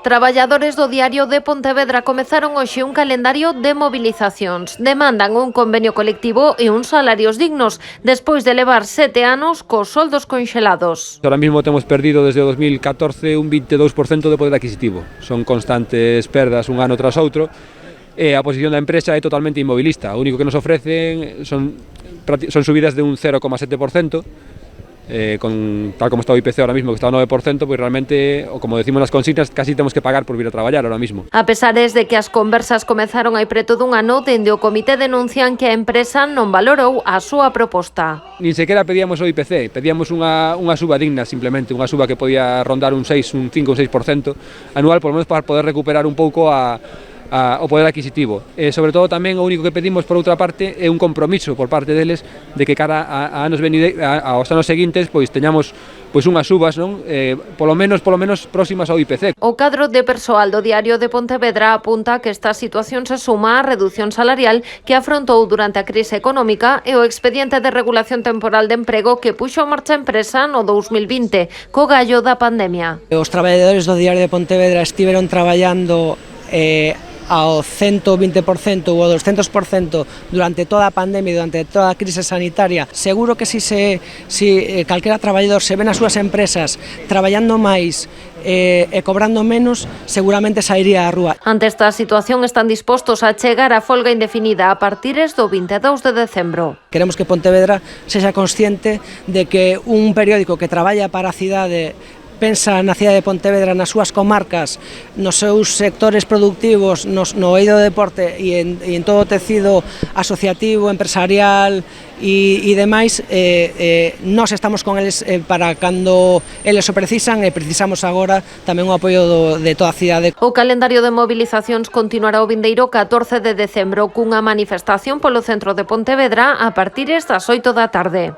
Traballadores do Diario de Pontevedra comezaron hoxe un calendario de movilizacións. Demandan un convenio colectivo e uns salarios dignos, despois de levar 7 anos cos soldos conxelados. Ahora mismo temos perdido desde o 2014 un 22% de poder adquisitivo. Son constantes perdas un ano tras outro e a posición da empresa é totalmente inmobilista. O único que nos ofrecen son subidas de un 0,7%, tal como está o IPC ahora mismo, que está ao 9%, pois realmente, ou como decimos nas consignas, casi temos que pagar por vir a traballar ahora mismo. A pesar de que as conversas comezaron hai preto dun ano, dende o comité denuncian que a empresa non valorou a súa proposta. Nin sequera pedíamos o IPC, pedíamos unha suba digna, simplemente, unha suba que podía rondar un 6, un 5, un 6% anual, por lo menos para poder recuperar un pouco o poder adquisitivo. Sobre todo tamén o único que pedimos por outra parte é un compromiso por parte deles de que cara aos anos seguintes pois teñamos unhas subas, non? Polo menos próximas ao IPC. O cadro de persoal do Diario de Pontevedra apunta que esta situación se suma á reducción salarial que afrontou durante a crise económica e o expediente de regulación temporal de emprego que puxo en marcha a empresa no 2020 co gallo da pandemia. Os traballadores do Diario de Pontevedra estiveron traballando ao 120% ou ao 200% durante toda a pandemia e durante toda a crise sanitaria. Seguro que si calquera traballador se ve nas súas empresas traballando máis e cobrando menos, seguramente sairía á rúa. Ante esta situación están dispostos a chegar a folga indefinida a partires do 22 de decembro. Queremos que Pontevedra sexa consciente de que un periódico que traballa para a cidade pensa na cidade de Pontevedra, nas súas comarcas, nos seus sectores productivos, no eido de deporte e en todo o tecido asociativo, empresarial e demais, nós estamos con eles para cando eles o precisan e precisamos agora tamén o apoio de toda a cidade. O calendario de movilizacións continuará o vindeiro 14 de decembro cunha manifestación polo centro de Pontevedra a partires das 8 da tarde.